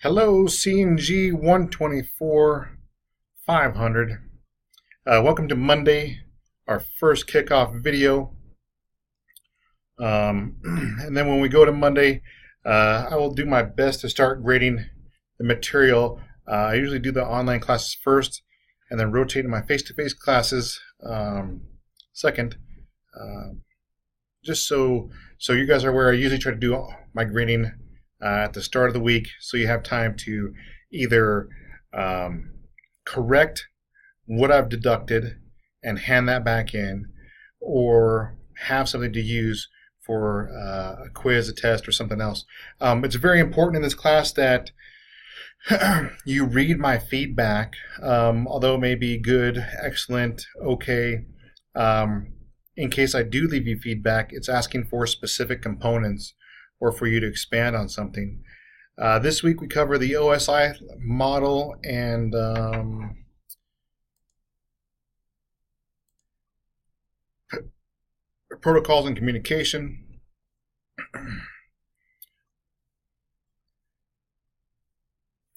Hello, CNG 124 500. Welcome to Monday, our first kickoff video. And then when we go to Monday, I will do my best to start grading the material. I usually do the online classes first and then rotate to my face-to-face classes second. Just so you guys are aware, I usually try to do my grading at the start of the week, so you have time to either correct what I've deducted and hand that back in, or have something to use for a quiz, a test, or something else. It's very important in this class that you read my feedback, although it may be good, excellent, okay. In case I do leave you feedback, it's asking for specific components or for you to expand on something. This week we cover the OSI model and protocols and communication.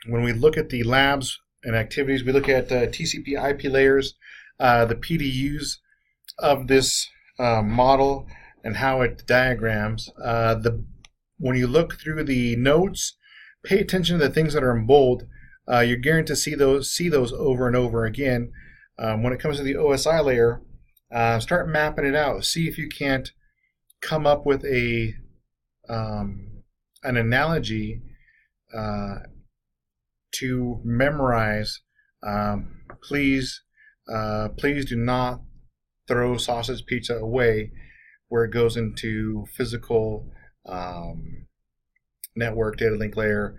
When we look at the labs and activities, we look at TCP IP layers, the PDUs of this model and how it diagrams. When you look through the notes, pay attention to the things that are in bold. You're guaranteed to see those over and over again. When it comes to the OSI layer, start mapping it out. See if you can't come up with an analogy to memorize. Please do not throw sausage pizza away where it goes into physical network data link layer,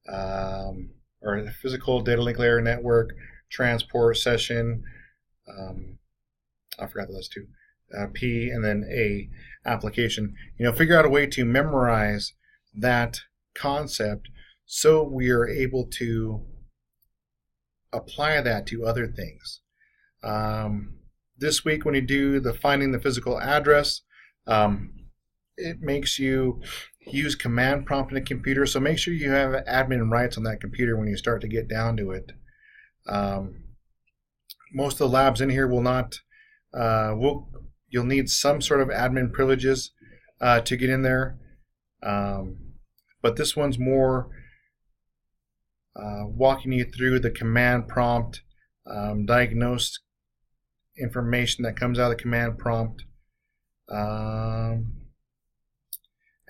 or physical data link layer network, transport session. I forgot those two. P and then A, application. Figure out a way to memorize that concept so we are able to apply that to other things. This week when you do the finding the physical address, it makes you use command prompt in a computer, so make sure you have admin rights on that computer when you start to get down to it. Most of the labs in here will not, you'll need some sort of admin privileges to get in there, but this one's more walking you through the command prompt, diagnosed information that comes out of the command prompt,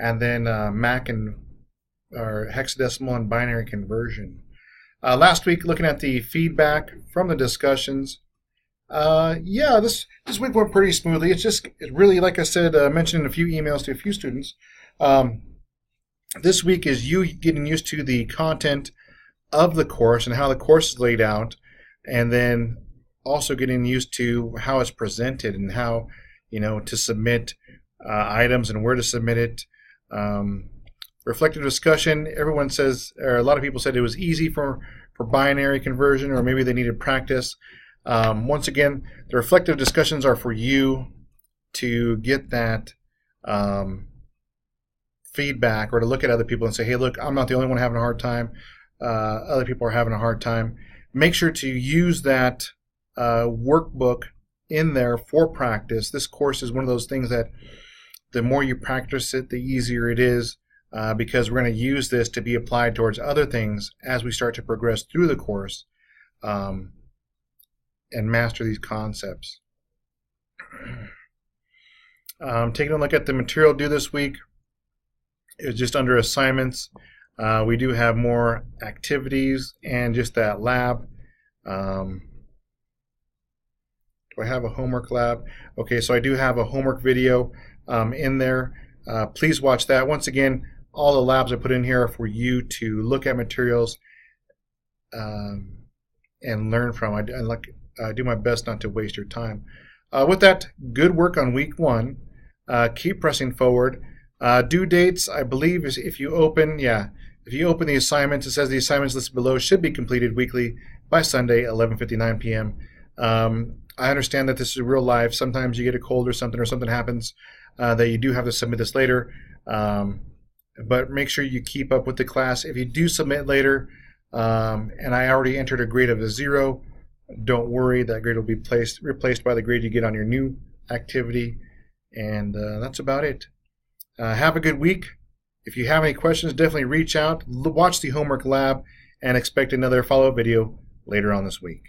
and then MAC or hexadecimal and binary conversion. Last week, looking at the feedback from the discussions, this week went pretty smoothly. It really, like I said, mentioned in a few emails to a few students. This week is you getting used to the content of the course and how the course is laid out, and then also getting used to how it's presented and how to submit items and where to submit it. Reflective discussion, everyone says, or a lot of people said it was easy for binary conversion, or maybe they needed practice. Once again, the reflective discussions are for you to get that feedback, or to look at other people and say, hey, look, I'm not the only one having a hard time. Other people are having a hard time. Make sure to use that workbook in there for practice. This course is one of those things that the more you practice it, the easier it is, because we're going to use this to be applied towards other things as we start to progress through the course and master these concepts. Taking a look at the material due this week is just under assignments. We do have more activities and just that lab. Do I have a homework lab? Okay, so I do have a homework video in there. Please watch that. Once again, all the labs I put in here are for you to look at materials and learn from. I do my best not to waste your time. With that, good work on week 1. Keep pressing forward. Due dates, I believe, is if you open the assignments, it says the assignments listed below should be completed weekly by Sunday, 11:59 p.m. I understand that this is real life. Sometimes you get a cold or something happens that you do have to submit this later. but make sure you keep up with the class. If you do submit later, and I already entered a grade of a 0, don't worry, that grade will be replaced by the grade you get on your new activity. And that's about it. Have a good week. If you have any questions, definitely reach out, watch the homework lab, and expect another follow-up video later on this week.